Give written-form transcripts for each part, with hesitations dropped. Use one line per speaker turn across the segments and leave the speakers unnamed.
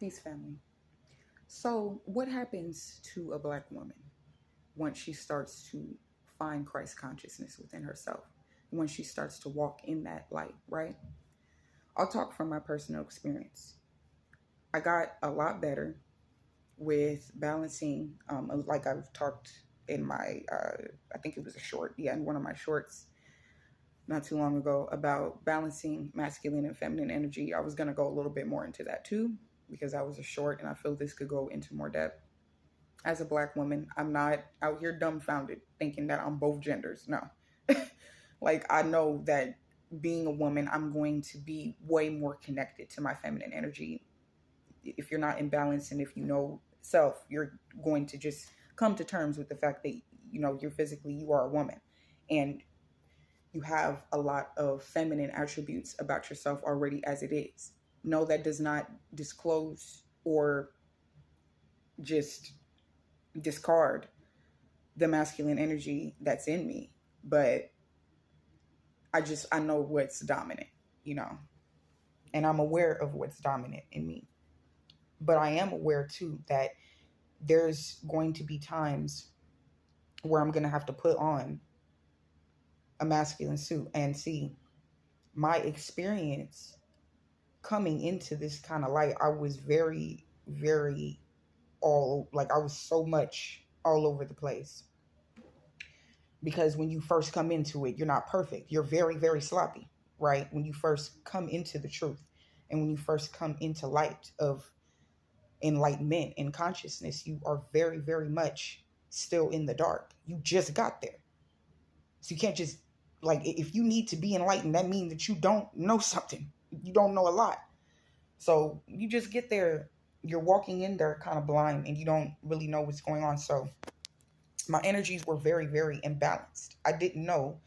Peace, family. So, what happens to a Black woman once she starts to find Christ consciousness within herself? When she starts to walk in that light, right? I'll talk from my personal experience. I got a lot better with balancing, like I've talked in my, I think it was a short, yeah, in one of my shorts not too long ago about balancing masculine and feminine energy. I was going to go a little bit more into that too because I was a short and I feel this could go into more depth. As a Black woman, I'm not out here dumbfounded thinking that I'm both genders. No. Like, I know that being a woman, I'm going to be way more connected to my feminine energy. If you're not in balance and if you know self, you're going to just come to terms with the fact that, you're physically, you are a woman. And you have a lot of feminine attributes about yourself already as it is. No, that does not disclose or just discard the masculine energy that's in me, but I know what's dominant, you know, and I'm aware of what's dominant in me. But I am aware too that there's going to be times where I'm going to have to put on a masculine suit and see my experience coming into this kind of light. I was very, very I was so much all over the place. Because when you first come into it, you're not perfect. You're very, very sloppy, right? When you first come into the truth and when you first come into light of enlightenment and consciousness, you are very, very much still in the dark. You just got there. So you can't just, like, if you need to be enlightened, that means that you don't know something. You don't know a lot. So you just get there, you're walking in there kind of blind and you don't really know what's going on. So my energies were very, very imbalanced. I didn't know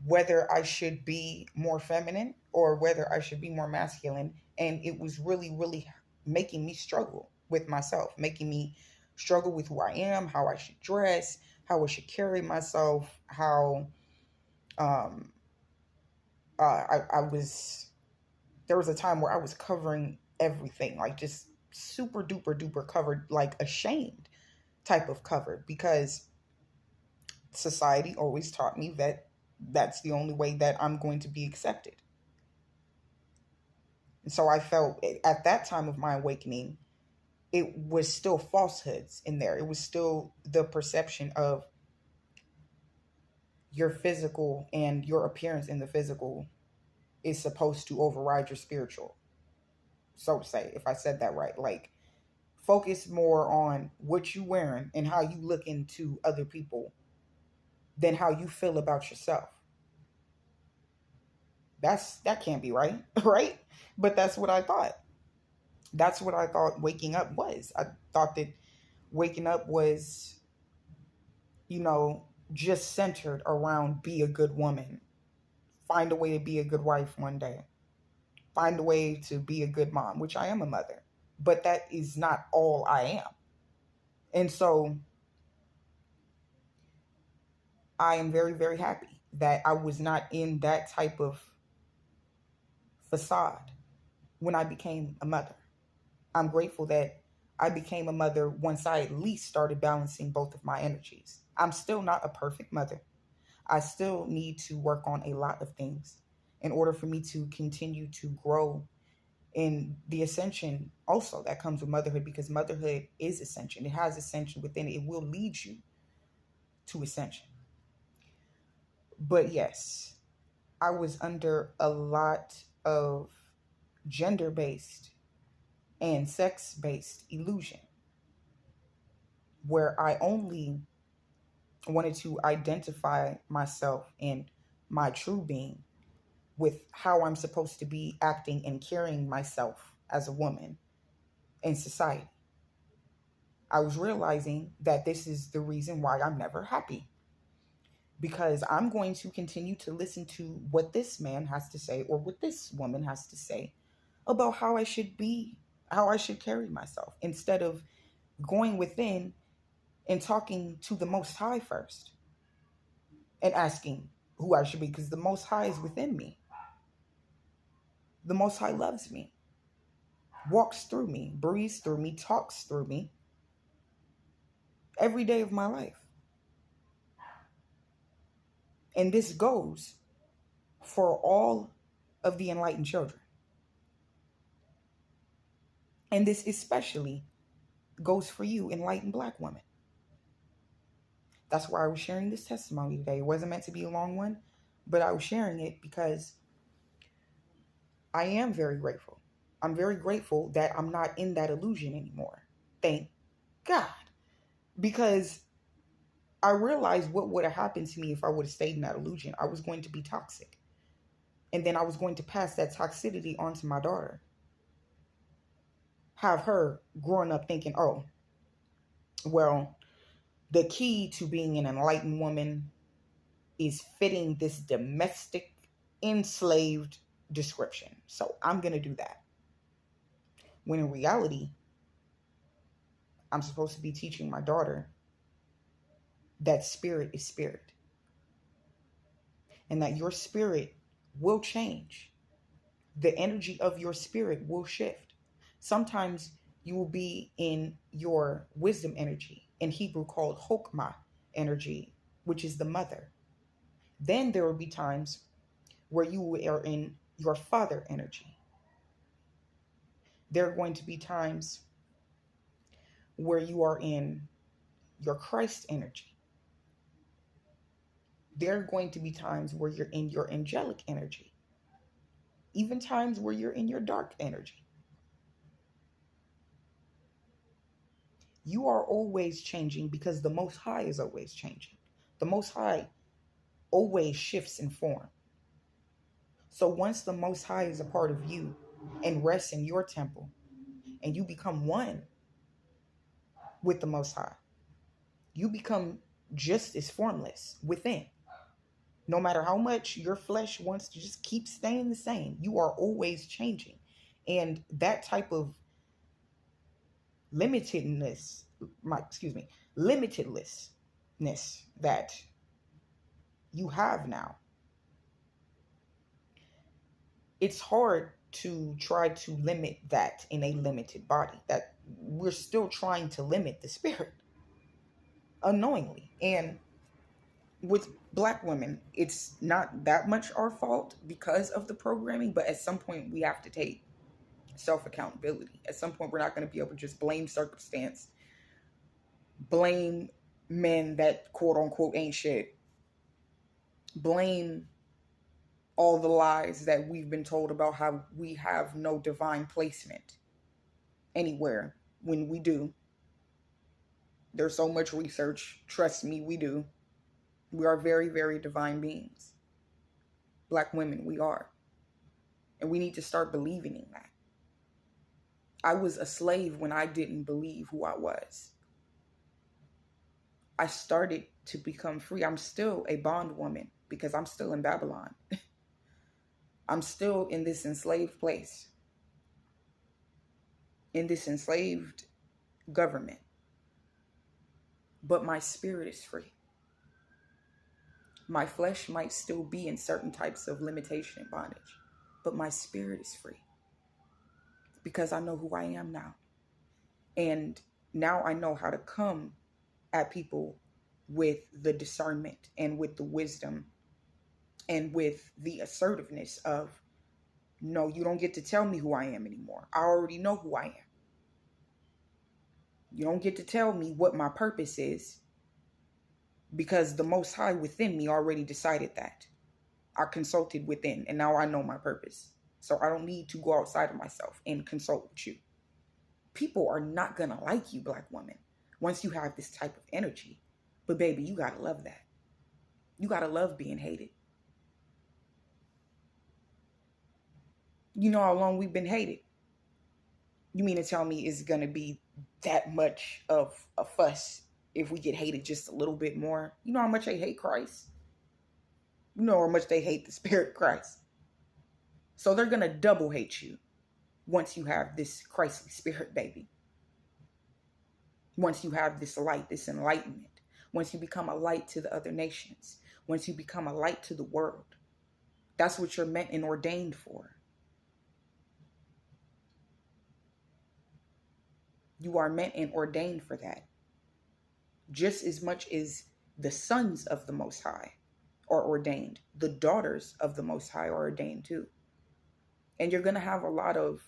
whether I should be more feminine or whether I should be more masculine. And it was really, really making me struggle with myself, making me struggle with who I am, how I should dress, how I should carry myself, how um, I was, there was a time where I was covering everything, like just super duper duper covered, like ashamed type of covered, because society always taught me that that's the only way that I'm going to be accepted. And so I felt at that time of my awakening, it was still falsehoods in there. It was still the perception of your physical and your appearance in the physical is supposed to override your spiritual, so to say, if I said that right. Like, focus more on what you wearing and how you look into other people than how you feel about yourself. That can't be right, right? But that's what I thought. That's what I thought waking up was. I thought that waking up was, you know, just centered around be a good woman, find a way to be a good wife one day, find a way to be a good mom, which I am a mother, but that is not all I am. And so I am very, very happy that I was not in that type of facade when I became a mother. I'm grateful that I became a mother once I at least started balancing both of my energies. I'm still not a perfect mother. I still need to work on a lot of things in order for me to continue to grow in the ascension also that comes with motherhood, because motherhood is ascension. It has ascension within it. It will lead you to ascension. But yes, I was under a lot of gender based and sex based illusion where I only wanted to identify myself and my true being with how I'm supposed to be acting and carrying myself as a woman in society. I was realizing that this is the reason why I'm never happy, because I'm going to continue to listen to what this man has to say or what this woman has to say about how I should be, how I should carry myself, instead of going within and talking to the Most High first and asking who I should be, because the Most High is within me. The Most High loves me. walks through me, breathes through me, talks through me every day of my life. And this goes for all of the enlightened children. And this especially goes for you, enlightened Black women. That's why I was sharing this testimony today. It wasn't meant to be a long one, but I was sharing it because I am very grateful. I'm very grateful that I'm not in that illusion anymore. Thank God. Because I realized what would have happened to me if I would have stayed in that illusion. I was going to be toxic. And then I was going to pass that toxicity on to my daughter. Have her growing up thinking, oh, well, the key to being an enlightened woman is fitting this domestic enslaved description. So I'm going to do that. When in reality, I'm supposed to be teaching my daughter that spirit is spirit. And that your spirit will change. The energy of your spirit will shift. Sometimes you will be in your wisdom energy, in Hebrew called Chokmah energy, which is the mother. Then there will be times where you are in your father energy. There are going to be times where you are in your Christ energy. There are going to be times where you're in your angelic energy. Even times where you're in your dark energy. You are always changing because the Most High is always changing. The Most High always shifts in form. So once the Most High is a part of you and rests in your temple, and you become one with the Most High, you become just as formless within. No matter how much your flesh wants to just keep staying the same, you are always changing. And that type of limitedness that you have now, it's hard to try to limit that in a limited body. That we're still trying to limit the spirit unknowingly. And with Black women, it's not that much our fault because of the programming, but at some point we have to take self-accountability. At some point we're not going to be able to just blame circumstance, blame men that quote unquote ain't shit, blame all the lies that we've been told about how we have no divine placement anywhere when we do. There's so much research. Trust me, we do. We are very, very divine beings. Black women, we are. And we need to start believing in that. I was a slave when I didn't believe who I was. I started to become free. I'm still a bondwoman because I'm still in Babylon. I'm still in this enslaved place, in this enslaved government. But my spirit is free. My flesh might still be in certain types of limitation and bondage, but my spirit is free because I know who I am now. And now I know how to come at people with the discernment and with the wisdom and with the assertiveness of, no, you don't get to tell me who I am anymore. I already know who I am. You don't get to tell me what my purpose is because the Most High within me already decided that. I consulted within and now I know my purpose. So I don't need to go outside of myself and consult with you. People are not going to like you, Black woman, once you have this type of energy. But baby, you got to love that. You got to love being hated. You know how long we've been hated? You mean to tell me it's going to be that much of a fuss if we get hated just a little bit more? You know how much they hate Christ? You know how much they hate the Spirit of Christ? So they're going to double hate you once you have this Christly spirit, baby. Once you have this light, this enlightenment. Once you become a light to the other nations. Once you become a light to the world. That's what you're meant and ordained for. You are meant and ordained for that. Just as much as the sons of the Most High are ordained, the daughters of the Most High are ordained too. And you're going to have a lot of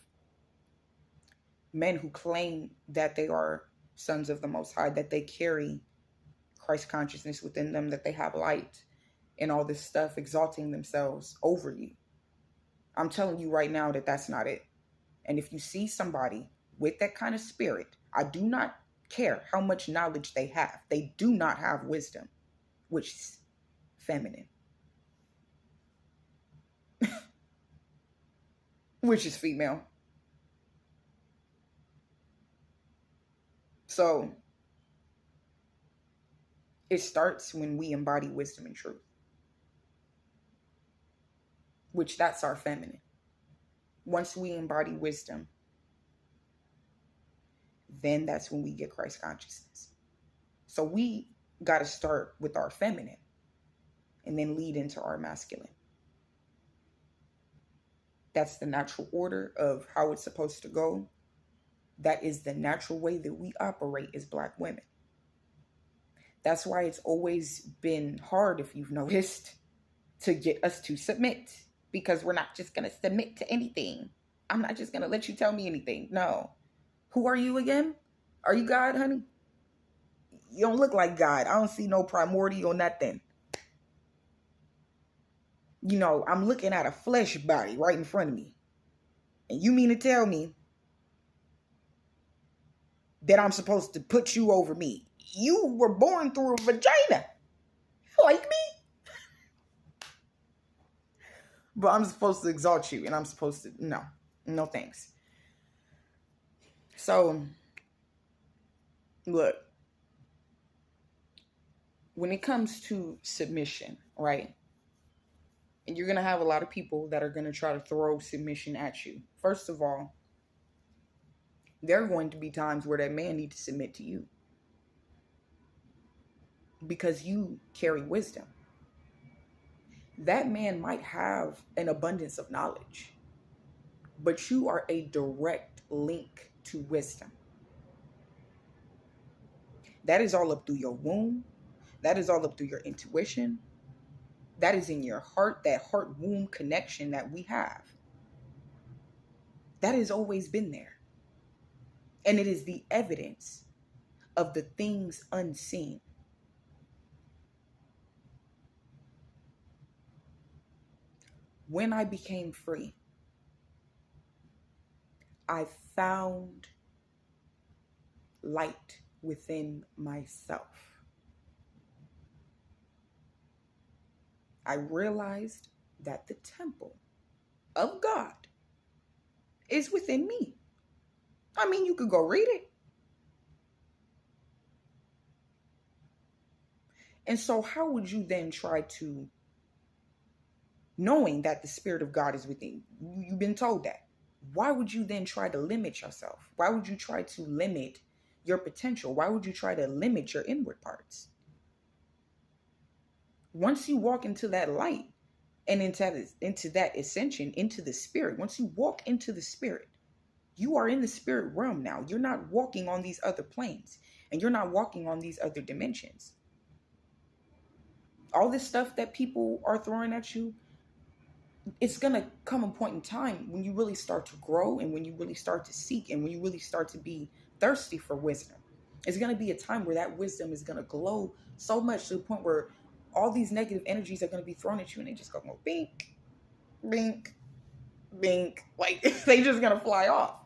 men who claim that they are sons of the Most High, that they carry Christ consciousness within them, that they have light and all this stuff, exalting themselves over you. I'm telling you right now that that's not it. And if you see somebody with that kind of spirit, I do not care how much knowledge they have. They do not have wisdom, which is feminine, which is female. So it starts when we embody wisdom and truth, which that's our feminine. Once we embody wisdom, then that's when we get Christ consciousness. So we got to start with our feminine and then lead into our masculine. That's the natural order of how it's supposed to go. That is the natural way that we operate as Black women. That's why it's always been hard, if you've noticed, to get us to submit, because we're not just going to submit to anything. I'm not just going to let you tell me anything. No. Who are you again? Are you God, honey? You don't look like God. I don't see no primordial nothing. You know, I'm looking at a flesh body right in front of me. And you mean to tell me that I'm supposed to put you over me? You were born through a vagina. Like me. But I'm supposed to exalt you. And I'm supposed to... No thanks. So, look. When it comes to submission, right? And you're going to have a lot of people that are going to try to throw submission at you. First of all, there are going to be times where that man needs to submit to you, because you carry wisdom. That man might have an abundance of knowledge, but you are a direct link to wisdom. That is all up through your womb. That is all up through your intuition. That is in your heart, that heart-womb connection that we have. That has always been there. And it is the evidence of the things unseen. When I became free, I found light within myself. I realized that the temple of God is within me. I mean, you could go read it. And so how would you then try to, knowing that the Spirit of God is within you, you've been told that, why would you then try to limit yourself? Why would you try to limit your potential? Why would you try to limit your inward parts? Once you walk into that light and into that ascension, into the Spirit, once you walk into the Spirit, you are in the spirit realm now. You're not walking on these other planes, and you're not walking on these other dimensions. All this stuff that people are throwing at you, it's going to come a point in time when you really start to grow, and when you really start to seek, and when you really start to be thirsty for wisdom. It's going to be a time where that wisdom is going to glow so much to the point where all these negative energies are going to be thrown at you, and they just go bink, bink, bink. Like, they just going to fly off.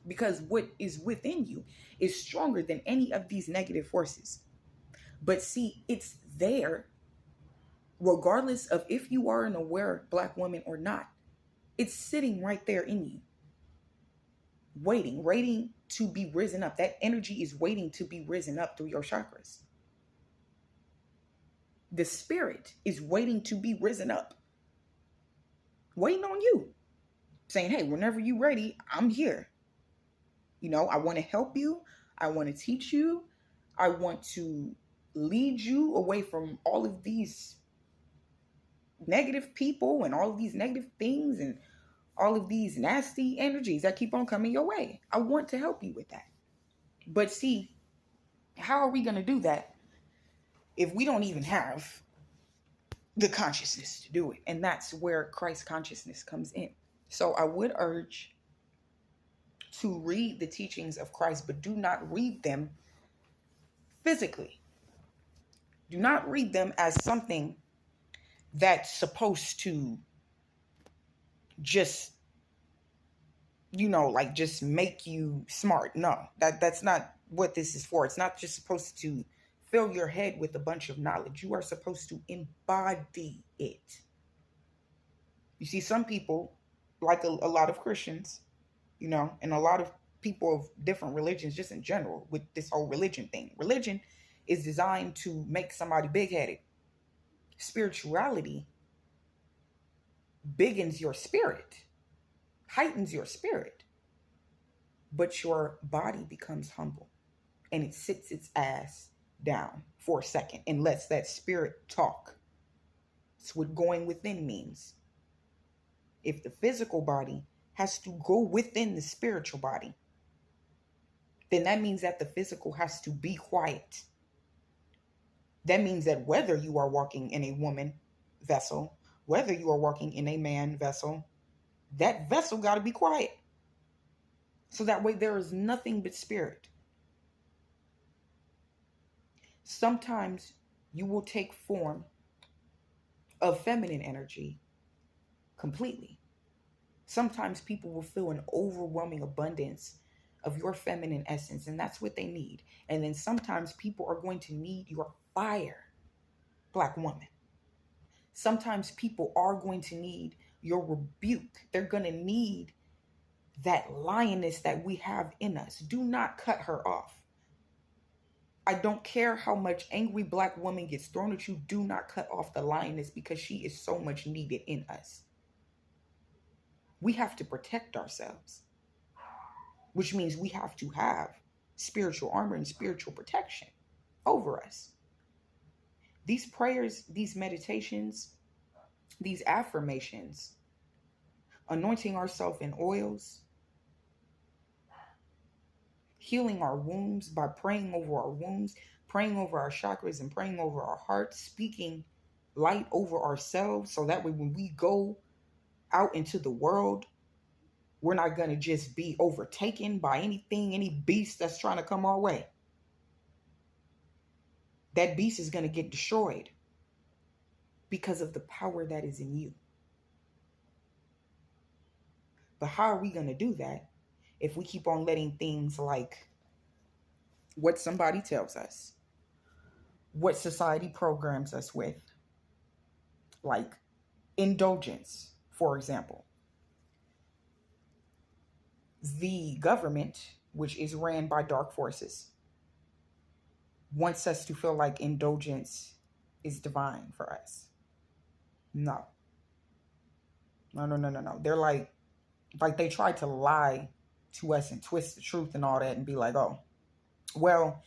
Because what is within you is stronger than any of these negative forces. But see, it's there regardless of if you are an aware Black woman or not. It's sitting right there in you, waiting to be risen up. That energy is waiting to be risen up through your chakras. The Spirit is waiting to be risen up, waiting on you, saying, hey, whenever you're ready, I'm here. You know, I want to help you. I want to teach you. I want to lead you away from all of these negative people and all of these negative things and all of these nasty energies that keep on coming your way. I want to help you with that. But see, how are we going to do that if we don't even have the consciousness to do it? And that's where Christ consciousness comes in. So I would urge to read the teachings of Christ, but do not read them physically. Do not read them as something that's supposed to just, like just make you smart. No, that's not what this is for. It's not just supposed to fill your head with a bunch of knowledge. You are supposed to embody it. You see, some people, like a lot of Christians, and a lot of people of different religions, just in general, with this whole religion thing. Religion is designed to make somebody big-headed. Spirituality biggens your spirit, heightens your spirit, but your body becomes humble, and it sits its ass down for a second and lets that spirit talk. That's what going within means. If the physical body has to go within the spiritual body, then that means that the physical has to be quiet. That means that whether you are walking in a woman vessel, whether you are walking in a man vessel, that vessel got to be quiet. So that way there is nothing but spirit. Sometimes you will take form of feminine energy completely. Sometimes people will feel an overwhelming abundance of your feminine essence, and that's what they need. And then sometimes people are going to need your fire, Black woman. Sometimes people are going to need your rebuke. They're going to need that lioness that we have in us. Do not cut her off. I don't care how much angry Black woman gets thrown at you. Do not cut off the lioness, because she is so much needed in us. We have to protect ourselves, which means we have to have spiritual armor and spiritual protection over us. These prayers, these meditations, these affirmations, anointing ourselves in oils, healing our wombs by praying over our wombs, praying over our chakras and praying over our hearts, speaking light over ourselves, so that way when we go out into the world, we're not going to just be overtaken by anything, any beast that's trying to come our way. That beast is going to get destroyed because of the power that is in you. But how are we going to do that if we keep on letting things like what somebody tells us, what society programs us with, like indulgence, for example? The government, which is ran by dark forces, wants us to feel like indulgence is divine for us. No. They're like they try to lie to us and twist the truth and all that and be like, oh, well,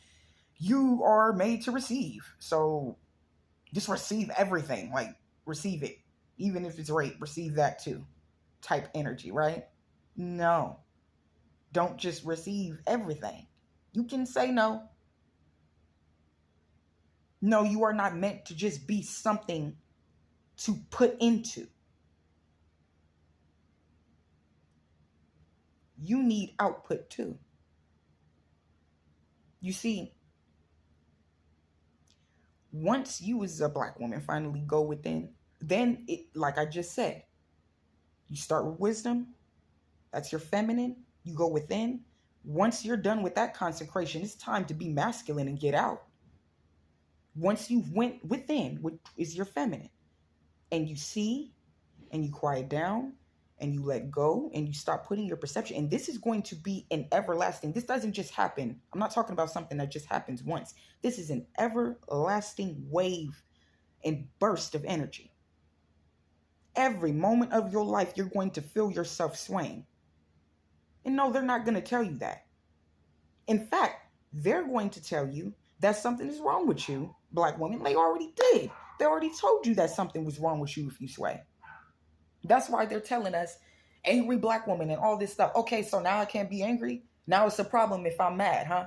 you are made to receive. So just receive everything. Like, receive it. Even if it's rape, receive that too. Type energy, right? No. Don't just receive everything. You can say no. No, you are not meant to just be something to put into. You need output too. You see, once you as a Black woman finally go within, then it, like I just said, you start with wisdom. That's your feminine. You go within. Once you're done with that consecration, it's time to be masculine and get out. Once you've went within, which is your feminine, and you see, and you quiet down, and you let go, and you stop putting your perception. And this is going to be an everlasting. This doesn't just happen. I'm not talking about something that just happens once. This is an everlasting wave and burst of energy. Every moment of your life, you're going to feel yourself swaying. And no, they're not going to tell you that. In fact, they're going to tell you that something is wrong with you, Black woman. They already did. They already told you that something was wrong with you if you sway. That's why they're telling us angry Black woman and all this stuff. Okay, so now I can't be angry? Now it's a problem if I'm mad, huh?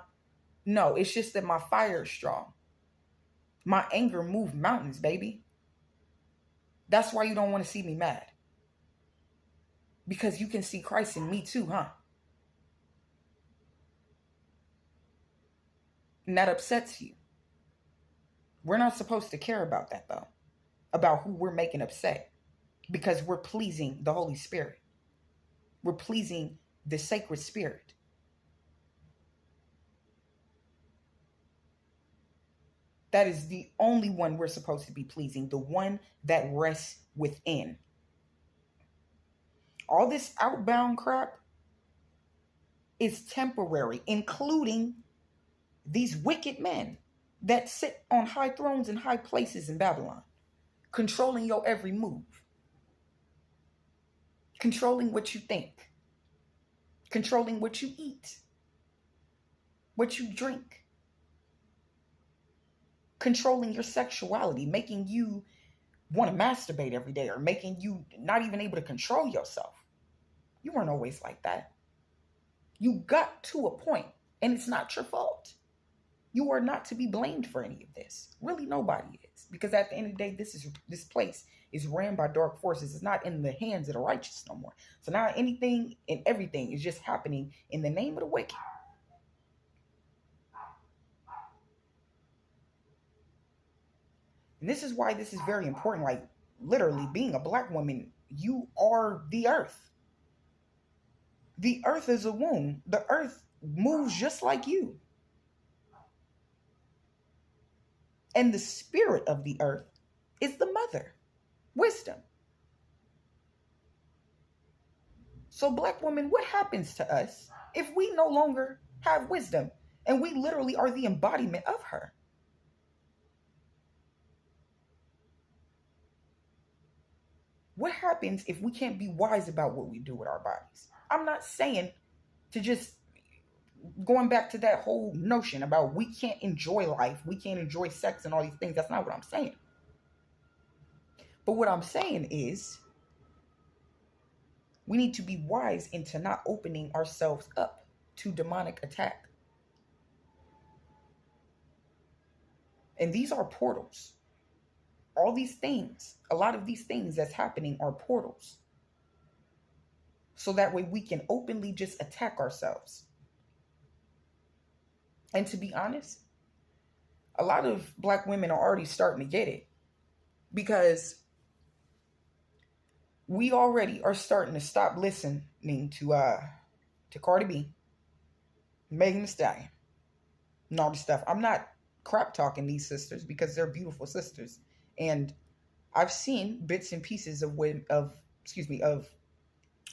No, it's just that my fire is strong. My anger moved mountains, baby. That's why you don't want to see me mad. Because you can see Christ in me too, huh? And that upsets you. We're not supposed to care about that, though. About who we're making upset. Because we're pleasing the Holy Spirit. We're pleasing the sacred spirit. That is the only one we're supposed to be pleasing. The one that rests within. All this outbound crap is temporary, including these wicked men that sit on high thrones and high places in Babylon, controlling your every move, controlling what you think, controlling what you eat, what you drink, controlling your sexuality, making you want to masturbate every day, or making you not even able to control yourself. You weren't always like that. You got to a point, and it's not your fault. You are not to be blamed for any of this. Really, nobody is. Because at the end of the day, this place is ran by dark forces. It's not in the hands of the righteous no more. So now anything and everything is just happening in the name of the wicked. And this is why this is very important. Like, literally, being a black woman, you are the earth. The earth is a womb. The earth moves just like you. And the spirit of the earth is the mother, wisdom. So, black women, what happens to us if we no longer have wisdom and we literally are the embodiment of her? What happens if we can't be wise about what we do with our bodies? I'm not saying to just going back to that whole notion about we can't enjoy life, we can't enjoy sex and all these things. That's not what I'm saying. But what I'm saying is we need to be wise into not opening ourselves up to demonic attack. And these are portals. All these things, a lot of these things that's happening are portals. So that way we can openly just attack ourselves. And to be honest, a lot of black women are already starting to get it. Because we already are starting to stop listening to Cardi B, Megan Thee Stallion, and all this stuff. I'm not crap talking these sisters because they're beautiful sisters. And I've seen bits and pieces of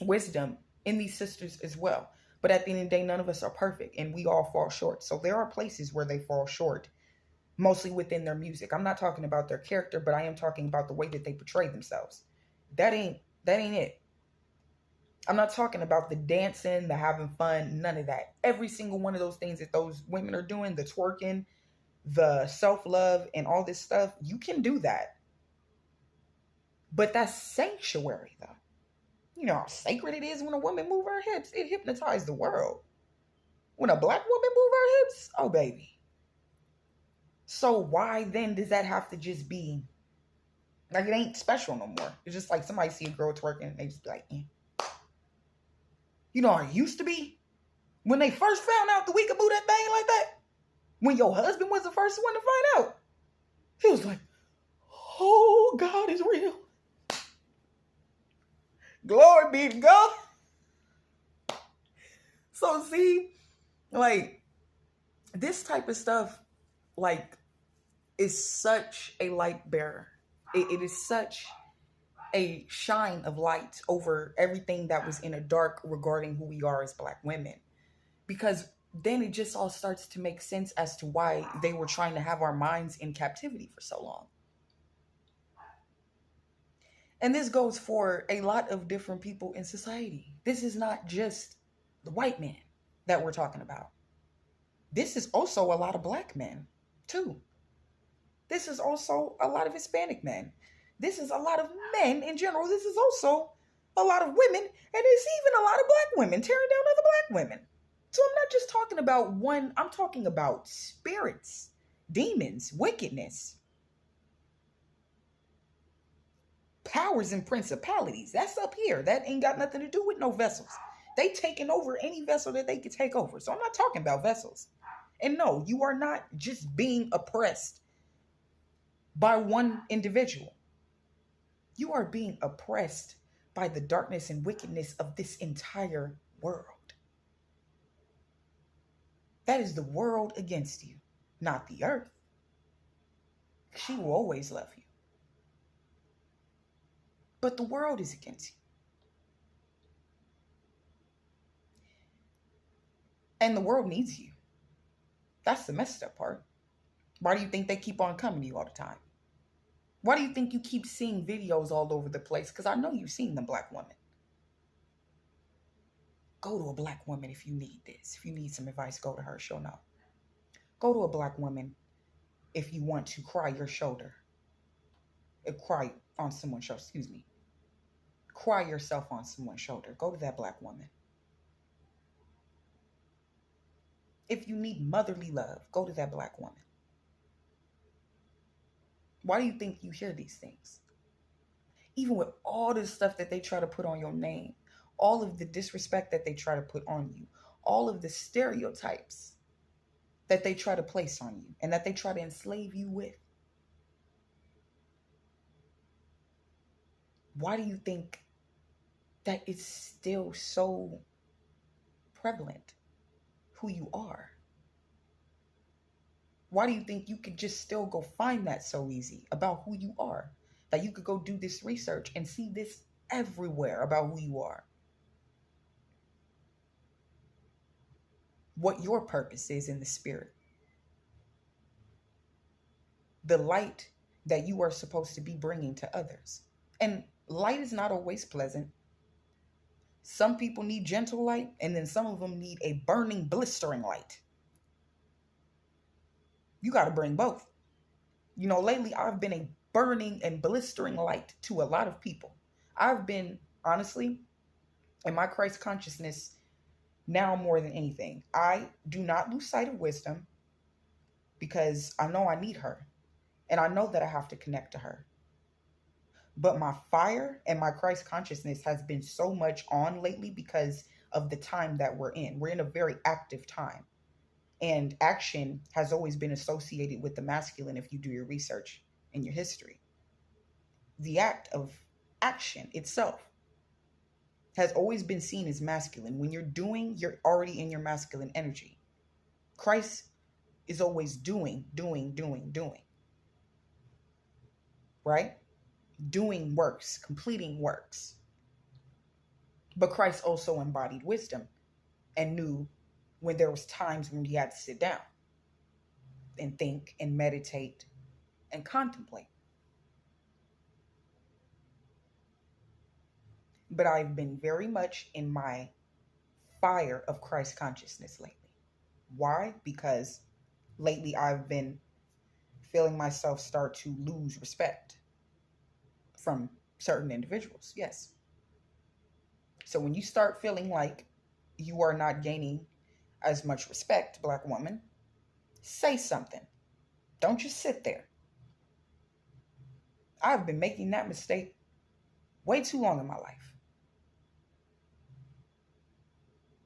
wisdom in these sisters as well. But at the end of the day, none of us are perfect and we all fall short. So there are places where they fall short, mostly within their music. I'm not talking about their character, but I am talking about the way that they portray themselves. That ain't it. I'm not talking about the dancing, the having fun, none of that. Every single one of those things that those women are doing, the twerking, the self-love and all this stuff, you can do that. But that's sanctuary, though. You know how sacred it is when a woman moves her hips. It hypnotized the world. When a black woman moves her hips, oh, baby. So why then does that have to just be, like, it ain't special no more? It's just like somebody see a girl twerking and they just be like, You know how it used to be? When they first found out that we could move that thing like that? When your husband was the first one to find out? He was like, oh, God is real. Glory be to God. So see, like, this type of stuff, like, is such a light bearer. It is such a shine of light over everything that was in a dark regarding who we are as black women. Because then it just all starts to make sense as to why they were trying to have our minds in captivity for so long. And this goes for a lot of different people in society. This is not just the white men that we're talking about. This is also a lot of black men, too. This is also a lot of Hispanic men. This is a lot of men in general. This is also a lot of women. And it's even a lot of black women tearing down other black women. So I'm not just talking about one, I'm talking about spirits, demons, wickedness, powers and principalities. That's up here. That ain't got nothing to do with no vessels. They taking over any vessel that they can take over. So I'm not talking about vessels. And no, you are not just being oppressed by one individual. You are being oppressed by the darkness and wickedness of this entire world. That is the world against you, not the earth. She will always love you. But the world is against you. And the world needs you. That's the messed up part. Why do you think they keep on coming to you all the time? Why do you think you keep seeing videos all over the place? Because I know you've seen them, black women. Go to a black woman if you need this. If you need some advice, go to her. She'll know. Go to a black woman if you want to cry your shoulder. Cry on someone's shoulder, excuse me. Cry yourself on someone's shoulder. Go to that black woman. If you need motherly love, go to that black woman. Why do you think you hear these things? Even with all the stuff that they try to put on your name, all of the disrespect that they try to put on you, all of the stereotypes that they try to place on you and that they try to enslave you with. Why do you think that it's still so prevalent who you are? Why do you think you could just still go find that so easy about who you are? That you could go do this research and see this everywhere about who you are. What your purpose is in the spirit. The light that you are supposed to be bringing to others. And light is not always pleasant. Some people need gentle light, and then some of them need a burning, blistering light. You got to bring both. You know, lately I've been a burning and blistering light to a lot of people. I've been, honestly, in my Christ consciousness now more than anything, I do not lose sight of wisdom because I know I need her and I know that I have to connect to her. But my fire and my Christ consciousness has been so much on lately because of the time that we're in. We're in a very active time. And action has always been associated with the masculine if you do your research and your history. The act of action itself has always been seen as masculine. When you're doing, you're already in your masculine energy. Christ is always doing. Right? Doing works, completing works. But Christ also embodied wisdom and knew when there was times when he had to sit down and think and meditate and contemplate. But I've been very much in my fire of Christ consciousness lately. Why? Because lately I've been feeling myself start to lose respect from certain individuals. Yes. So when you start feeling like you are not gaining as much respect, black woman, say something. Don't just sit there. I've been making that mistake way too long in my life.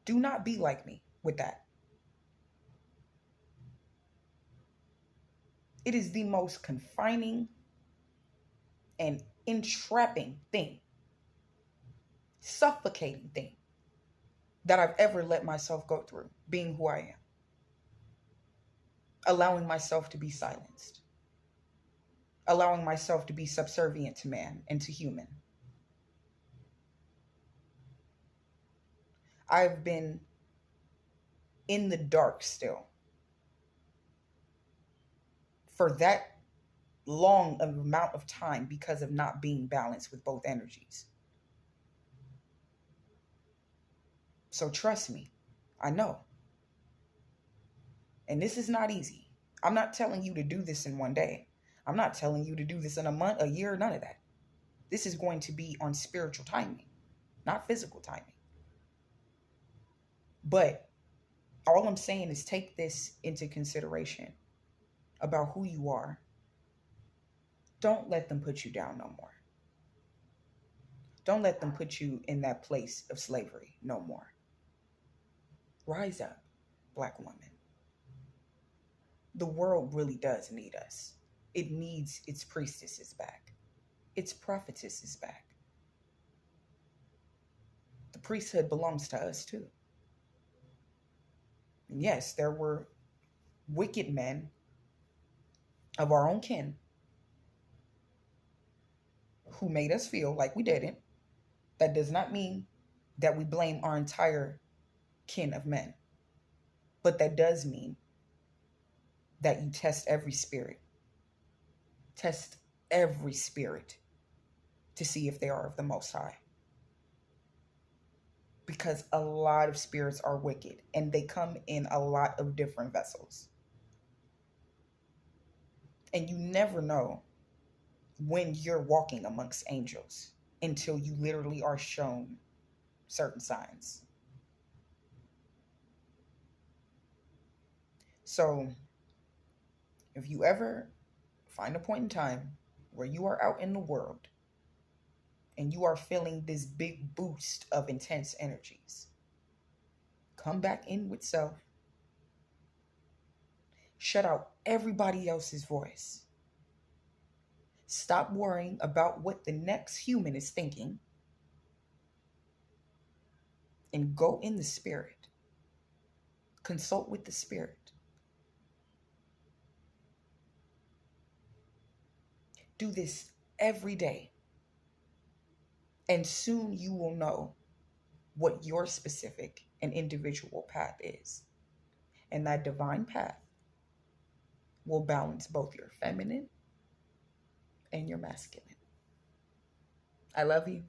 Do not be like me with that. It is the most confining and entrapping thing, suffocating thing that I've ever let myself go through, being who I am. Allowing myself to be silenced. Allowing myself to be subservient to man and to human. I've been in the dark still for that long amount of time because of not being balanced with both energies. So trust me, I know. And this is not easy. I'm not telling you to do this in one day. I'm not telling you to do this in a month, a year, none of that. This is going to be on spiritual timing, not physical timing. But All I'm saying is take this into consideration about who you are. Don't let them put you down no more. Don't let them put you in that place of slavery no more. Rise up, Black woman. The world really does need us. It needs its priestesses back, its prophetesses back. The priesthood belongs to us too. And yes, there were wicked men of our own kin who made us feel like we didn't. That does not mean that we blame our entire kin of men, but that does mean that you test every spirit. Test every spirit to see if they are of the Most High. Because a lot of spirits are wicked and they come in a lot of different vessels. And you never know when you're walking amongst angels until you literally are shown certain signs. So if you ever find a point in time where you are out in the world and you are feeling this big boost of intense energies, come back in with self. Shut out everybody else's voice. Stop worrying about what the next human is thinking and go in the spirit. Consult with the spirit. Do this every day. And soon you will know what your specific and individual path is. And that divine path will balance both your feminine and your masculine. I love you.